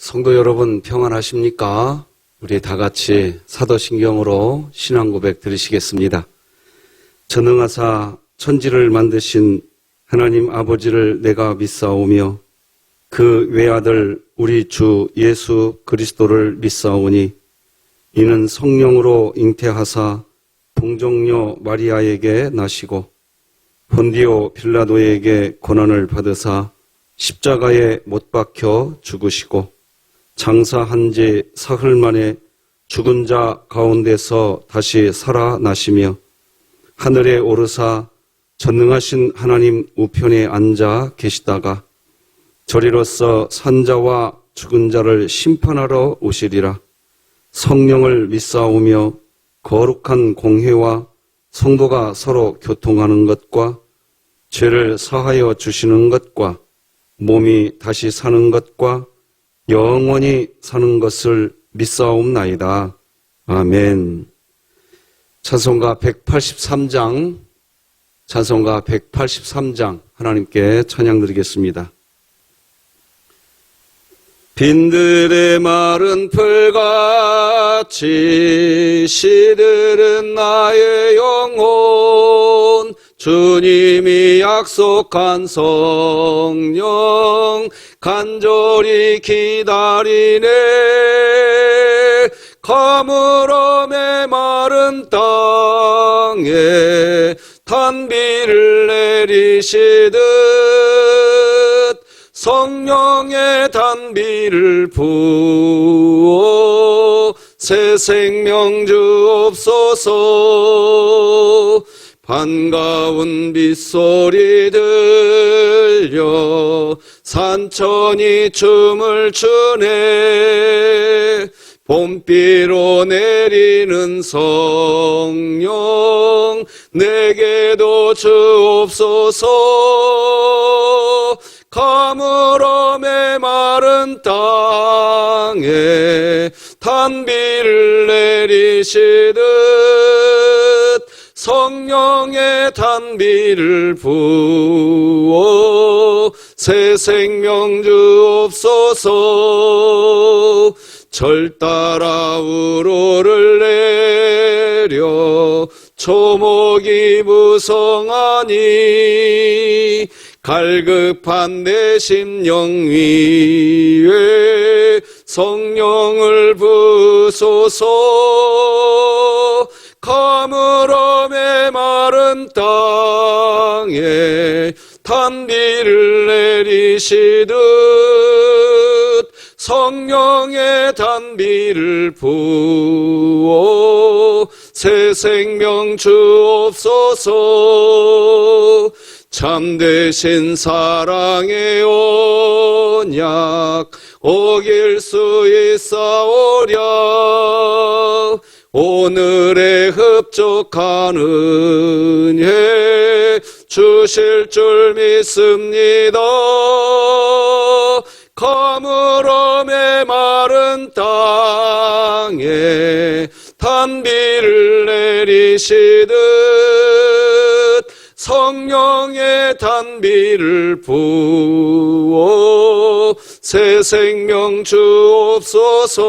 성도 여러분 평안하십니까? 우리 다 같이 사도신경으로 신앙 고백 드리시겠습니다. 전능하사 천지를 만드신 하나님 아버지를 내가 믿사오며 그 외아들 우리 주 예수 그리스도를 믿사오니 이는 성령으로 잉태하사 동정녀 마리아에게 나시고 본디오 빌라도에게 고난을 받으사 십자가에 못 박혀 죽으시고 장사한 지 사흘 만에 죽은 자 가운데서 다시 살아나시며 하늘에 오르사 전능하신 하나님 우편에 앉아 계시다가 저리로서 산자와 죽은 자를 심판하러 오시리라. 성령을 믿사오며 거룩한 공회와 성도가 서로 교통하는 것과 죄를 사하여 주시는 것과 몸이 다시 사는 것과 영원히 사는 것을 믿사옵나이다. 아멘. 찬송가 183장 하나님께 찬양 드리겠습니다. 빈들의 마른 풀같이 시들은 나의 영혼 주님이 약속한 성령 간절히 기다리네. 가물어 메마른 땅에 단비를 내리시듯 성령의 단비를 부어 새 생명 주옵소서. 반가운 빗소리 들려 산천이 춤을 추네. 봄비로 내리는 성령 내게도 주옵소서. 가물어 메마른 땅에 단비를 내리시듯 성령의 단비를 부어 새 생명 주옵소서. 절 따라 우로를 내려 초목이 무성하니 갈급한 내 심령 위에 성령을 부소서. 가물어 메마른 땅에 단비를 내리시듯 성령의 단비를 부어 새 생명 주옵소서. 참되신 사랑의 언약 어길 수 있사오랴. 오늘의 흡족한 은혜 주실 줄 믿습니다. 가물어 메마른 땅에 단비를 내리시듯 성령의 단비를 부어 새 생명 주옵소서.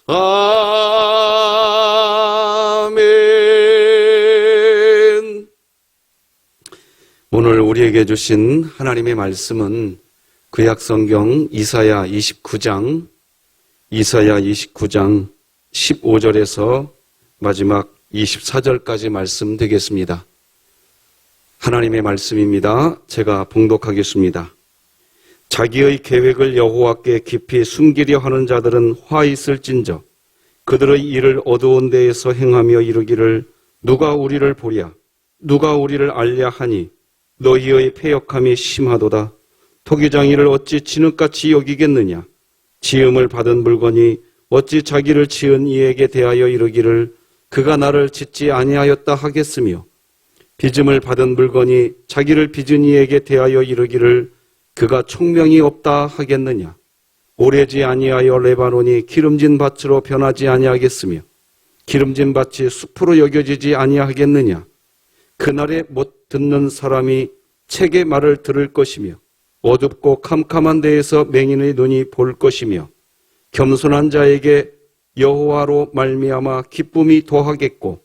아멘. 오늘 우리에게 주신 하나님의 말씀은 구약성경 이사야 29장 15절에서 마지막 24절까지 말씀 되겠습니다. 하나님의 말씀입니다. 제가 봉독하겠습니다. 자기의 계획을 여호와께 깊이 숨기려 하는 자들은 화 있을진저 그들의 일을 어두운 데에서 행하며 이르기를 누가 우리를 보랴 누가 우리를 알랴 하니 너희의 패역함이 심하도다. 토기장이를 어찌 진흙같이 여기겠느냐. 지음을 받은 물건이 어찌 자기를 지은 이에게 대하여 이르기를 그가 나를 짓지 아니하였다 하겠으며 빚음을 받은 물건이 자기를 빚은 이에게 대하여 이르기를 그가 총명이 없다 하겠느냐. 오래지 아니하여 레바논이 기름진 밭으로 변하지 아니하겠으며 기름진 밭이 숲으로 여겨지지 아니하겠느냐. 그날에 못 듣는 사람이 책의 말을 들을 것이며 어둡고 캄캄한 데에서 맹인의 눈이 볼 것이며 겸손한 자에게 여호와로 말미암아 기쁨이 도하겠고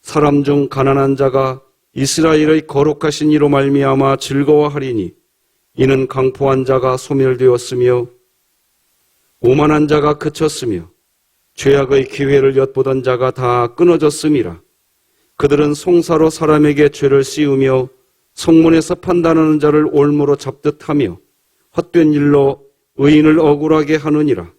사람 중 가난한 자가 이스라엘의 거룩하신 이로 말미암아 즐거워하리니 이는 강포한 자가 소멸되었으며 오만한 자가 그쳤으며 죄악의 기회를 엿보던 자가 다 끊어졌음이라. 그들은 송사로 사람에게 죄를 씌우며 성문에서 판단하는 자를 올무로 잡듯 하며 헛된 일로 의인을 억울하게 하느니라.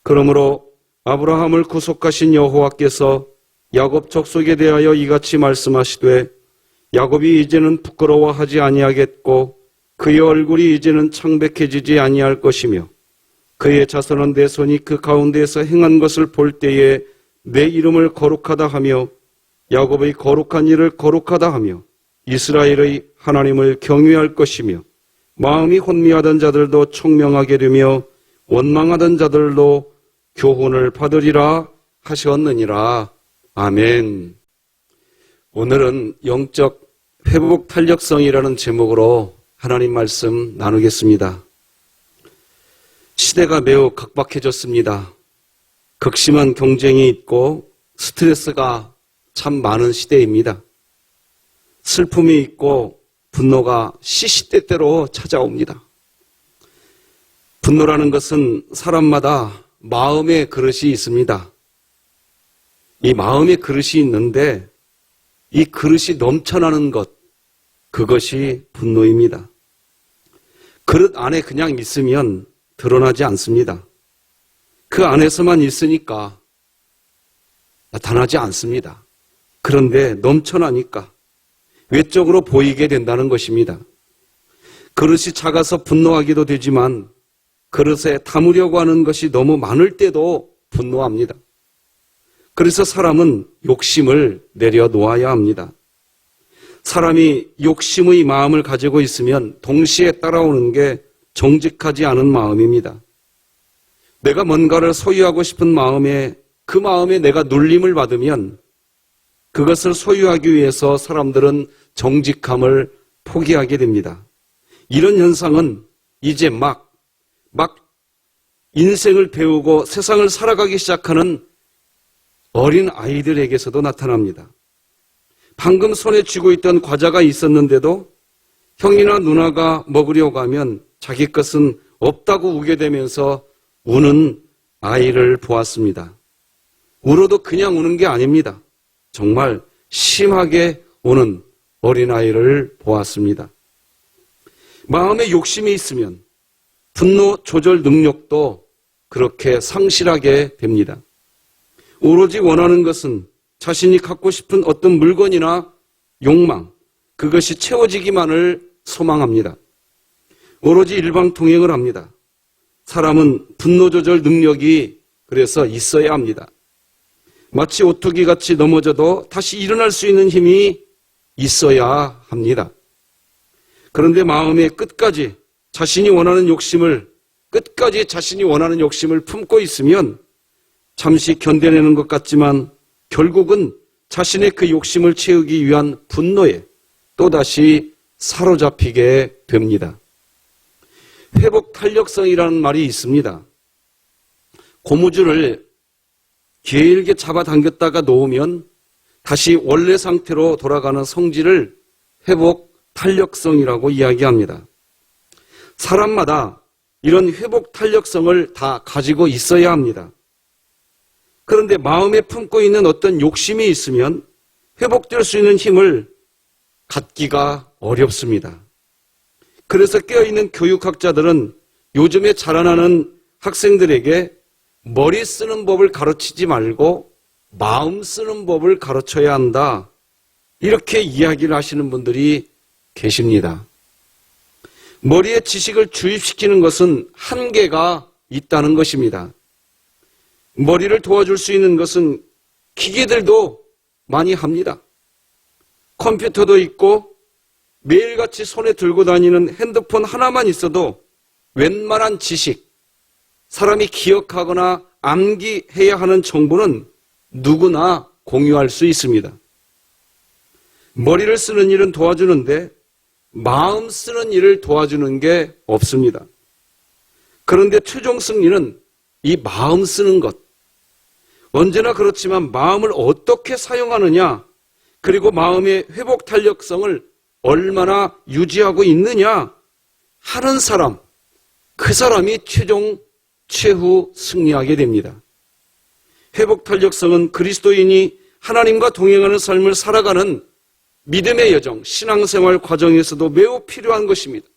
그러므로 아브라함을 구속하신 여호와께서 야곱 족속에 대하여 이같이 말씀하시되 야곱이 이제는 부끄러워하지 아니하겠고 그의 얼굴이 이제는 창백해지지 아니할 것이며 그의 자손은 내 손이 그 가운데에서 행한 것을 볼 때에 내 이름을 거룩하다 하며 야곱의 거룩한 일을 거룩하다 하며 이스라엘의 하나님을 경외할 것이며 마음이 혼미하던 자들도 총명하게 되며 원망하던 자들도 교훈을 받으리라 하셨느니라. 아멘. 오늘은 영적 회복 탄력성이라는 제목으로 하나님 말씀 나누겠습니다. 시대가 매우 각박해졌습니다. 극심한 경쟁이 있고 스트레스가 참 많은 시대입니다. 슬픔이 있고 분노가 시시때때로 찾아옵니다. 분노라는 것은 사람마다 마음의 그릇이 있습니다. 이 마음의 그릇이 있는데 이 그릇이 넘쳐나는 것, 그것이 분노입니다. 그릇 안에 그냥 있으면 드러나지 않습니다. 그 안에서만 있으니까 나타나지 않습니다. 그런데 넘쳐나니까 외적으로 보이게 된다는 것입니다. 그릇이 작아서 분노하기도 되지만 그릇에 담으려고 하는 것이 너무 많을 때도 분노합니다. 그래서 사람은 욕심을 내려놓아야 합니다. 사람이 욕심의 마음을 가지고 있으면 동시에 따라오는 게 정직하지 않은 마음입니다. 내가 뭔가를 소유하고 싶은 마음에 그 마음에 내가 눌림을 받으면 그것을 소유하기 위해서 사람들은 정직함을 포기하게 됩니다. 이런 현상은 이제 막 인생을 배우고 세상을 살아가기 시작하는 어린 아이들에게서도 나타납니다. 방금 손에 쥐고 있던 과자가 있었는데도 형이나 누나가 먹으려고 하면 자기 것은 없다고 우게 되면서 우는 아이를 보았습니다. 울어도 그냥 우는 게 아닙니다. 정말 심하게 우는 어린아이를 보았습니다. 마음에 욕심이 있으면 분노 조절 능력도 그렇게 상실하게 됩니다. 오로지 원하는 것은 자신이 갖고 싶은 어떤 물건이나 욕망, 그것이 채워지기만을 소망합니다. 오로지 일방통행을 합니다. 사람은 분노 조절 능력이 그래서 있어야 합니다. 마치 오토기 같이 넘어져도 다시 일어날 수 있는 힘이 있어야 합니다. 그런데 마음의 끝까지 자신이 원하는 욕심을 품고 있으면 잠시 견뎌내는 것 같지만 결국은 자신의 그 욕심을 채우기 위한 분노에 또다시 사로잡히게 됩니다. 회복 탄력성이라는 말이 있습니다. 고무줄을 길게 잡아당겼다가 놓으면 다시 원래 상태로 돌아가는 성질을 회복 탄력성이라고 이야기합니다. 사람마다 이런 회복 탄력성을 다 가지고 있어야 합니다. 그런데 마음에 품고 있는 어떤 욕심이 있으면 회복될 수 있는 힘을 갖기가 어렵습니다. 그래서 깨어있는 교육학자들은 요즘에 자라나는 학생들에게 머리 쓰는 법을 가르치지 말고 마음 쓰는 법을 가르쳐야 한다. 이렇게 이야기를 하시는 분들이 계십니다. 머리에 지식을 주입시키는 것은 한계가 있다는 것입니다. 머리를 도와줄 수 있는 것은 기계들도 많이 합니다. 컴퓨터도 있고 매일같이 손에 들고 다니는 핸드폰 하나만 있어도 웬만한 지식, 사람이 기억하거나 암기해야 하는 정보는 누구나 공유할 수 있습니다. 머리를 쓰는 일은 도와주는데 마음 쓰는 일을 도와주는 게 없습니다. 그런데 최종 승리는 이 마음 쓰는 것. 언제나 그렇지만 마음을 어떻게 사용하느냐, 그리고 마음의 회복 탄력성을 얼마나 유지하고 있느냐 하는 사람, 그 사람이 최후 승리하게 됩니다. 회복 탄력성은 그리스도인이 하나님과 동행하는 삶을 살아가는 믿음의 여정, 신앙생활 과정에서도 매우 필요한 것입니다.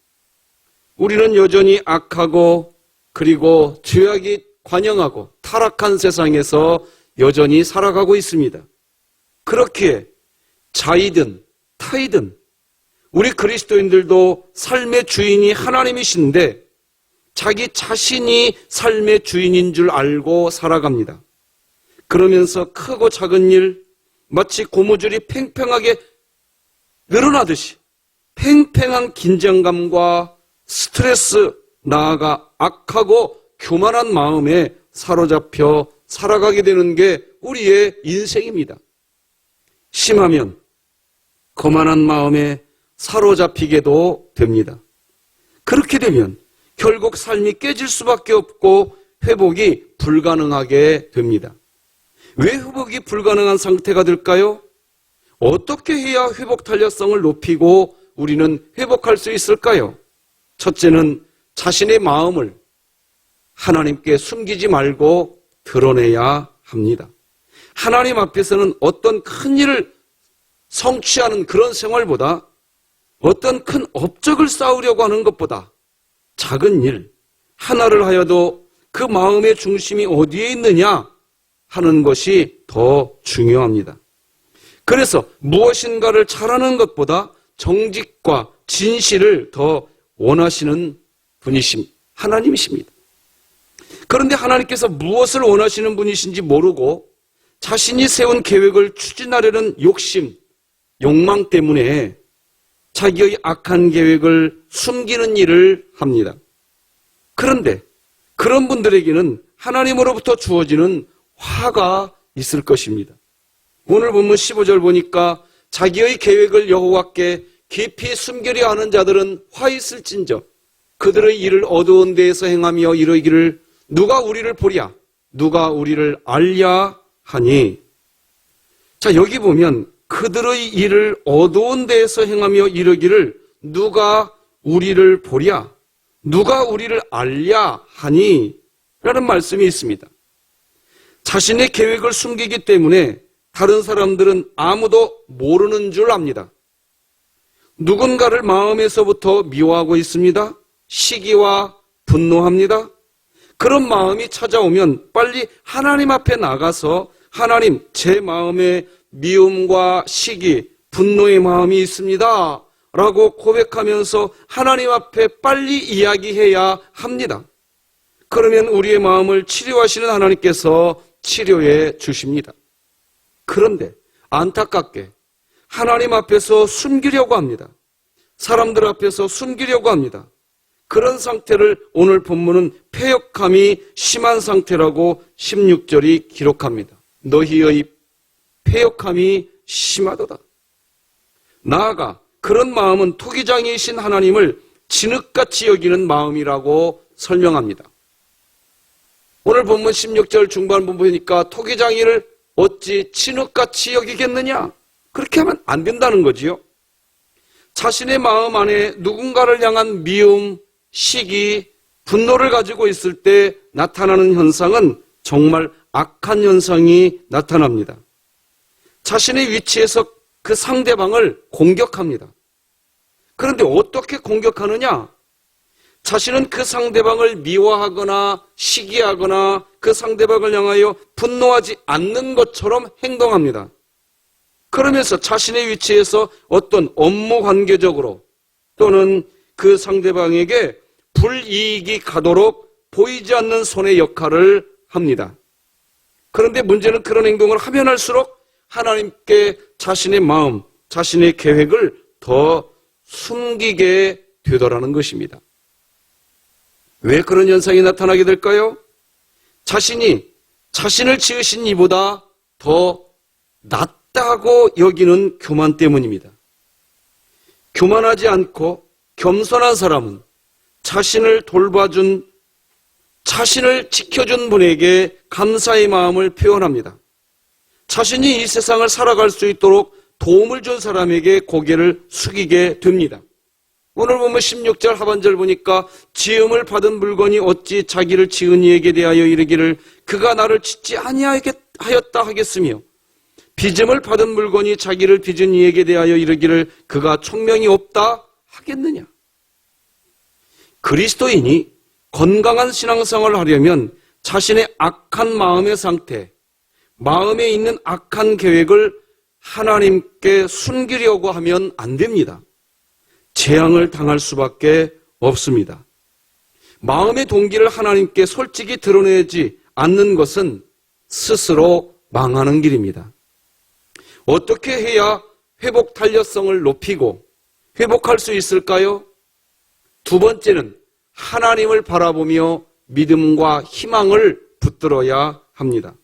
우리는 여전히 악하고 그리고 죄악이 관영하고 타락한 세상에서 여전히 살아가고 있습니다. 그렇기에 자이든 타이든 우리 그리스도인들도 삶의 주인이 하나님이신데 자기 자신이 삶의 주인인 줄 알고 살아갑니다. 그러면서 크고 작은 일, 마치 고무줄이 팽팽하게 늘어나듯이 팽팽한 긴장감과 스트레스, 나아가 악하고 교만한 마음에 사로잡혀 살아가게 되는 게 우리의 인생입니다. 심하면 거만한 마음에 사로잡히게도 됩니다. 그렇게 되면 결국 삶이 깨질 수밖에 없고 회복이 불가능하게 됩니다. 왜 회복이 불가능한 상태가 될까요? 어떻게 해야 회복 탄력성을 높이고 우리는 회복할 수 있을까요? 첫째는 자신의 마음을 하나님께 숨기지 말고 드러내야 합니다. 하나님 앞에서는 어떤 큰 일을 성취하는 그런 생활보다 어떤 큰 업적을 쌓으려고 하는 것보다 작은 일 하나를 하여도 그 마음의 중심이 어디에 있느냐 하는 것이 더 중요합니다. 그래서 무엇인가를 잘하는 것보다 정직과 진실을 더 원하시는 분이십니다. 하나님이십니다. 그런데 하나님께서 무엇을 원하시는 분이신지 모르고 자신이 세운 계획을 추진하려는 욕심, 욕망 때문에 자기의 악한 계획을 숨기는 일을 합니다. 그런데 그런 분들에게는 하나님으로부터 주어지는 화가 있을 것입니다. 오늘 본문 15절 보니까 자기의 계획을 여호와께 깊이 숨기려 하는 자들은 화 있을진저 그들의 일을 어두운 데에서 행하며 이르기를 누가 우리를 보랴 누가 우리를 알랴 하니. 자, 여기 보면 그들의 일을 어두운 데에서 행하며 이르기를 누가 우리를 보랴 누가 우리를 알랴 하니 라는 말씀이 있습니다. 자신의 계획을 숨기기 때문에 다른 사람들은 아무도 모르는 줄 압니다. 누군가를 마음에서부터 미워하고 있습니다. 시기와 분노합니다. 그런 마음이 찾아오면 빨리 하나님 앞에 나가서 하나님, 제 마음에 미움과 시기, 분노의 마음이 있습니다 라고 고백하면서 하나님 앞에 빨리 이야기해야 합니다. 그러면 우리의 마음을 치료하시는 하나님께서 치료해 주십니다. 그런데 안타깝게 하나님 앞에서 숨기려고 합니다. 사람들 앞에서 숨기려고 합니다. 그런 상태를 오늘 본문은 패역함이 심한 상태라고 16절이 기록합니다. 너희의 패역함이 심하도다. 나아가 그런 마음은 토기장이신 하나님을 진흙같이 여기는 마음이라고 설명합니다. 오늘 본문 16절 중반부 보니까 토기장이를 어찌 진흙같이 여기겠느냐? 그렇게 하면 안 된다는 거지요. 자신의 마음 안에 누군가를 향한 미움, 시기, 분노를 가지고 있을 때 나타나는 현상은 정말 악한 현상이 나타납니다. 자신의 위치에서 그 상대방을 공격합니다. 그런데 어떻게 공격하느냐? 자신은 그 상대방을 미워하거나 시기하거나 그 상대방을 향하여 분노하지 않는 것처럼 행동합니다. 그러면서 자신의 위치에서 어떤 업무 관계적으로 또는 그 상대방에게 불이익이 가도록 보이지 않는 손의 역할을 합니다. 그런데 문제는 그런 행동을 하면 할수록 하나님께 자신의 마음, 자신의 계획을 더 숨기게 되더라는 것입니다. 왜 그런 현상이 나타나게 될까요? 자신이 자신을 지으신 이보다 더 낫다고 여기는 교만 때문입니다. 교만하지 않고 겸손한 사람은 자신을 돌봐준, 자신을 지켜준 분에게 감사의 마음을 표현합니다. 자신이 이 세상을 살아갈 수 있도록 도움을 준 사람에게 고개를 숙이게 됩니다. 오늘 보면 16절 하반절 보니까 지음을 받은 물건이 어찌 자기를 지은 이에게 대하여 이르기를 그가 나를 짓지 아니하였다 하겠으며 빚음을 받은 물건이 자기를 빚은 이에게 대하여 이르기를 그가 총명이 없다 하겠느냐. 그리스도인이 건강한 신앙생활을 하려면 자신의 악한 마음의 상태, 마음에 있는 악한 계획을 하나님께 숨기려고 하면 안 됩니다. 재앙을 당할 수밖에 없습니다. 마음의 동기를 하나님께 솔직히 드러내지 않는 것은 스스로 망하는 길입니다. 어떻게 해야 회복 탄력성을 높이고 회복할 수 있을까요? 두 번째는 하나님을 바라보며 믿음과 희망을 붙들어야 합니다.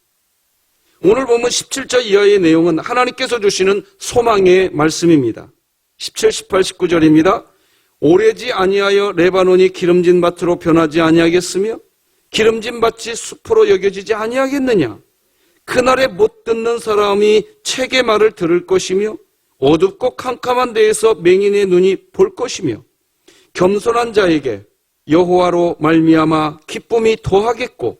오늘 보면 17절 이하의 내용은 하나님께서 주시는 소망의 말씀입니다. 17, 18, 19절입니다. 오래지 아니하여 레바논이 기름진 밭으로 변하지 아니하겠으며 기름진 밭이 숲으로 여겨지지 아니하겠느냐. 그날에 못 듣는 사람이 책의 말을 들을 것이며 어둡고 캄캄한 데에서 맹인의 눈이 볼 것이며 겸손한 자에게 여호와로 말미암아 기쁨이 더하겠고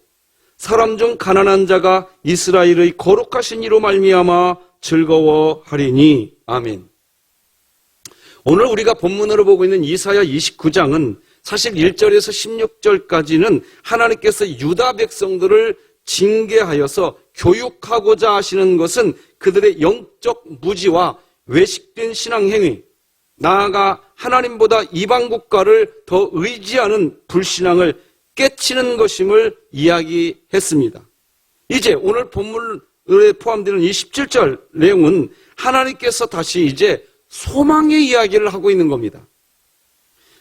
사람 중 가난한 자가 이스라엘의 거룩하신 이로 말미암아 즐거워하리니. 아멘. 오늘 우리가 본문으로 보고 있는 이사야 29장은 사실 1절에서 16절까지는 하나님께서 유다 백성들을 징계하여서 교육하고자 하시는 것은 그들의 영적 무지와 외식된 신앙행위, 나아가 하나님보다 이방 국가를 더 의지하는 불신앙을 깨치는 것임을 이야기했습니다. 이제 오늘 본문에 포함되는 이 17절 내용은 하나님께서 다시 이제 소망의 이야기를 하고 있는 겁니다.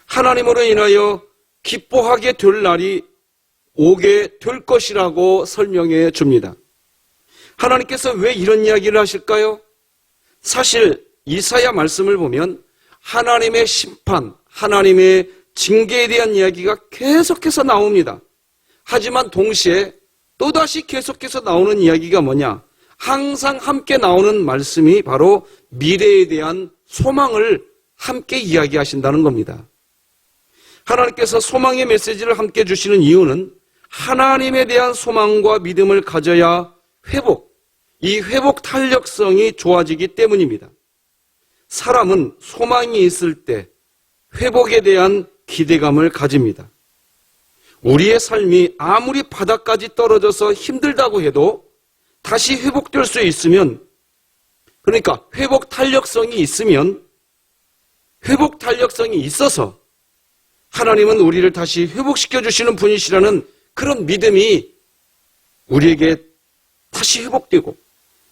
하나님으로 인하여 기뻐하게 될 날이 오게 될 것이라고 설명해 줍니다. 하나님께서 왜 이런 이야기를 하실까요? 사실 이사야 말씀을 보면 하나님의 심판, 하나님의 징계에 대한 이야기가 계속해서 나옵니다. 하지만 동시에 또다시 계속해서 나오는 이야기가 뭐냐? 항상 함께 나오는 말씀이 바로 미래에 대한 소망을 함께 이야기하신다는 겁니다. 하나님께서 소망의 메시지를 함께 주시는 이유는 하나님에 대한 소망과 믿음을 가져야 이 회복 탄력성이 좋아지기 때문입니다. 사람은 소망이 있을 때 회복에 대한 기대감을 가집니다. 우리의 삶이 아무리 바닥까지 떨어져서 힘들다고 해도 다시 회복될 수 있으면, 그러니까 회복 탄력성이 있어서 하나님은 우리를 다시 회복시켜 주시는 분이시라는 그런 믿음이 우리에게 다시 회복되고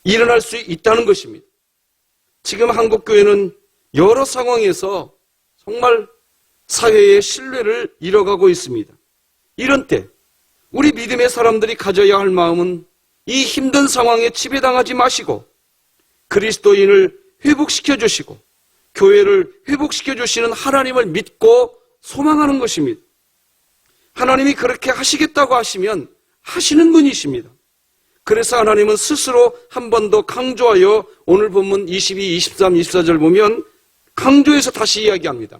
일어날 수 있다는 것입니다. 지금 한국교회는 여러 상황에서 정말 사회의 신뢰를 잃어가고 있습니다. 이런 때 우리 믿음의 사람들이 가져야 할 마음은 이 힘든 상황에 지배당하지 마시고 그리스도인을 회복시켜 주시고 교회를 회복시켜 주시는 하나님을 믿고 소망하는 것입니다. 하나님이 그렇게 하시겠다고 하시면 하시는 분이십니다. 그래서 하나님은 스스로 한 번 더 강조하여 오늘 본문 22, 23, 24절 보면 강조해서 다시 이야기합니다.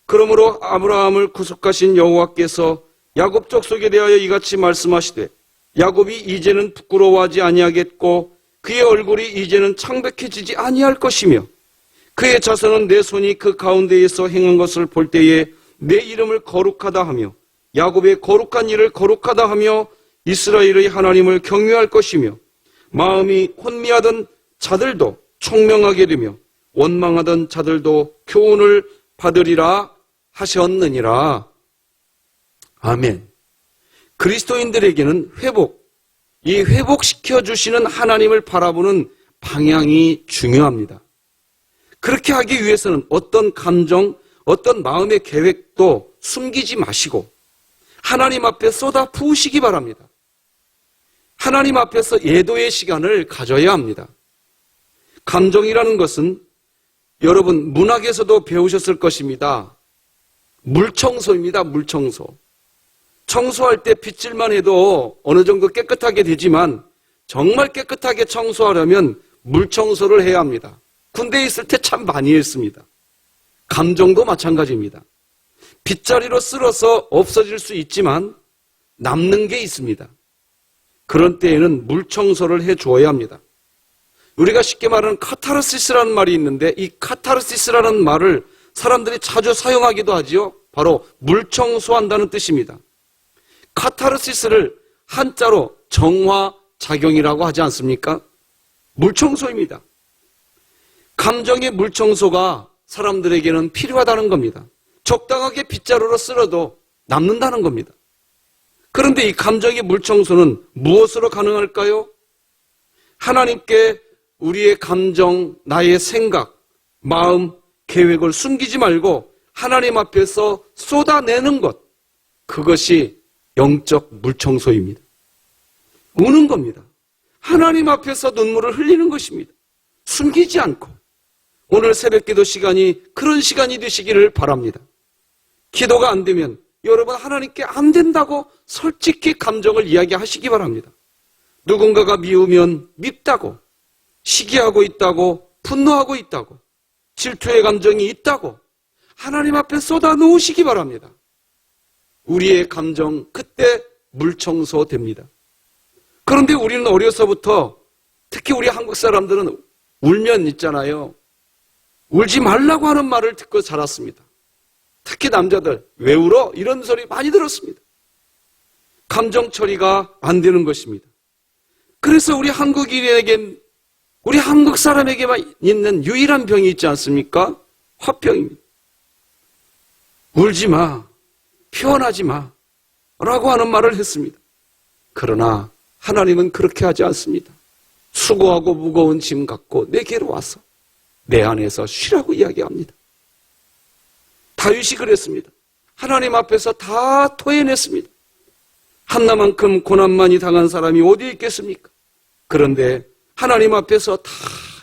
그러므로 아브라함을 구속하신 여호와께서 야곱 족속에 대하여 이같이 말씀하시되 야곱이 이제는 부끄러워하지 아니하겠고 그의 얼굴이 이제는 창백해지지 아니할 것이며 그의 자손은 내 손이 그 가운데에서 행한 것을 볼 때에 내 이름을 거룩하다 하며 야곱의 거룩한 일을 거룩하다 하며 이스라엘의 하나님을 경외할 것이며 마음이 혼미하던 자들도 총명하게 되며 원망하던 자들도 교훈을 받으리라 하셨느니라. 아멘. 그리스도인들에게는 이 회복시켜 주시는 하나님을 바라보는 방향이 중요합니다. 그렇게 하기 위해서는 어떤 감정, 어떤 마음의 계획도 숨기지 마시고 하나님 앞에 쏟아 부으시기 바랍니다. 하나님 앞에서 예도의 시간을 가져야 합니다. 감정이라는 것은 여러분 문학에서도 배우셨을 것입니다. 물청소입니다. 물청소. 청소할 때 빗질만 해도 어느 정도 깨끗하게 되지만 정말 깨끗하게 청소하려면 물청소를 해야 합니다. 군대에 있을 때 참 많이 했습니다. 감정도 마찬가지입니다. 빗자리로 쓸어서 없어질 수 있지만 남는 게 있습니다. 그런 때에는 물청소를 해줘야 합니다. 우리가 쉽게 말하는 카타르시스라는 말이 있는데 이 카타르시스라는 말을 사람들이 자주 사용하기도 하지요. 바로 물청소한다는 뜻입니다. 카타르시스를 한자로 정화작용이라고 하지 않습니까? 물청소입니다. 감정의 물청소가 사람들에게는 필요하다는 겁니다. 적당하게 빗자루로 쓸어도 남는다는 겁니다. 그런데 이 감정의 물청소는 무엇으로 가능할까요? 하나님께 우리의 감정, 나의 생각, 마음, 계획을 숨기지 말고 하나님 앞에서 쏟아내는 것, 그것이 영적 물청소입니다. 우는 겁니다. 하나님 앞에서 눈물을 흘리는 것입니다. 숨기지 않고. 오늘 새벽기도 시간이 그런 시간이 되시기를 바랍니다. 기도가 안 되면 여러분 하나님께 안 된다고 솔직히 감정을 이야기하시기 바랍니다. 누군가가 미우면 밉다고, 시기하고 있다고, 분노하고 있다고, 질투의 감정이 있다고 하나님 앞에 쏟아 놓으시기 바랍니다. 우리의 감정 그때 물청소 됩니다. 그런데 우리는 어려서부터 특히 우리 한국 사람들은 울면 있잖아요. 울지 말라고 하는 말을 듣고 자랐습니다. 특히 남자들 왜 울어? 이런 소리 많이 들었습니다. 감정 처리가 안 되는 것입니다. 그래서 우리 한국인에겐 우리 한국 사람에게만 있는 유일한 병이 있지 않습니까? 화병입니다. 울지 마, 표현하지 마 라고 하는 말을 했습니다. 그러나 하나님은 그렇게 하지 않습니다. 수고하고 무거운 짐 갖고 내게로 와서 내 안에서 쉬라고 이야기합니다. 다윗이 그랬습니다. 하나님 앞에서 다 토해냈습니다. 한나만큼 고난 많이 당한 사람이 어디 있겠습니까? 그런데 하나님 앞에서 다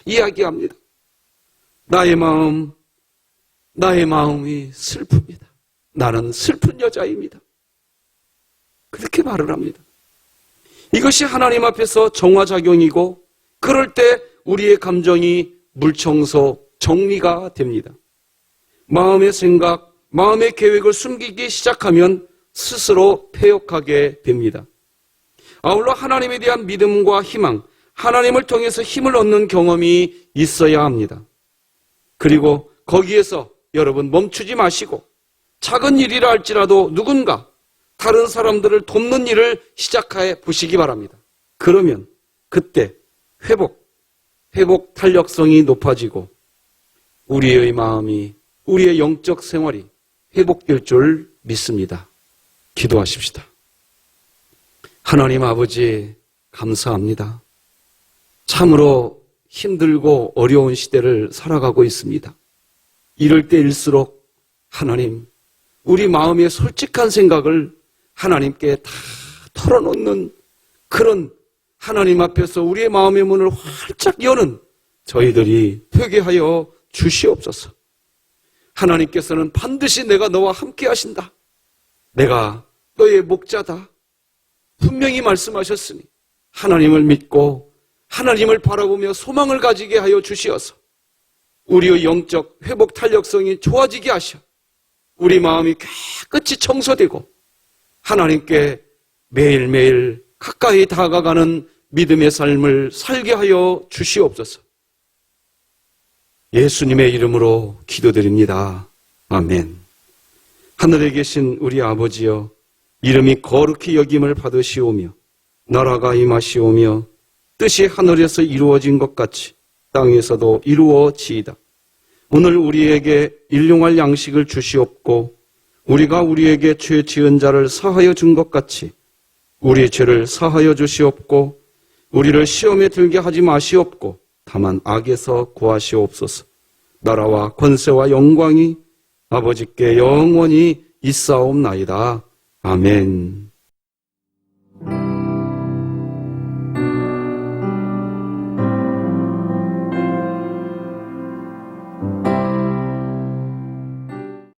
이야기합니다. 나의 마음이 슬픕니다. 나는 슬픈 여자입니다. 그렇게 말을 합니다. 이것이 하나님 앞에서 정화작용이고 그럴 때 우리의 감정이 물청소, 정리가 됩니다. 마음의 생각, 마음의 계획을 숨기기 시작하면 스스로 패역하게 됩니다. 아울러 하나님에 대한 믿음과 희망, 하나님을 통해서 힘을 얻는 경험이 있어야 합니다. 그리고 거기에서 여러분 멈추지 마시고 작은 일이라 할지라도 누군가 다른 사람들을 돕는 일을 시작해 보시기 바랍니다. 그러면 그때 회복 탄력성이 높아지고 우리의 마음이, 우리의 영적 생활이 회복될 줄 믿습니다. 기도하십시다. 하나님 아버지 감사합니다. 참으로 힘들고 어려운 시대를 살아가고 있습니다. 이럴 때일수록 하나님, 우리 마음의 솔직한 생각을 하나님께 다 털어놓는 그런 하나님 앞에서 우리의 마음의 문을 활짝 여는 저희들이 되게 하여 주시옵소서. 하나님께서는 반드시 내가 너와 함께 하신다. 내가 너의 목자다. 분명히 말씀하셨으니 하나님을 믿고 하나님을 바라보며 소망을 가지게 하여 주시어서 우리의 영적 회복 탄력성이 좋아지게 하셔 우리 마음이 깨끗이 청소되고 하나님께 매일매일 가까이 다가가는 믿음의 삶을 살게 하여 주시옵소서. 예수님의 이름으로 기도드립니다. 아멘. 하늘에 계신 우리 아버지여, 이름이 거룩히 여김을 받으시오며 나라가 임하시오며 뜻이 하늘에서 이루어진 것 같이 땅에서도 이루어지이다. 오늘 우리에게 일용할 양식을 주시옵고 우리가 우리에게 죄 지은 자를 사하여 준 것 같이 우리의 죄를 사하여 주시옵고 우리를 시험에 들게 하지 마시옵고 다만 악에서 구하시옵소서. 나라와 권세와 영광이 아버지께 영원히 있사옵나이다. 아멘.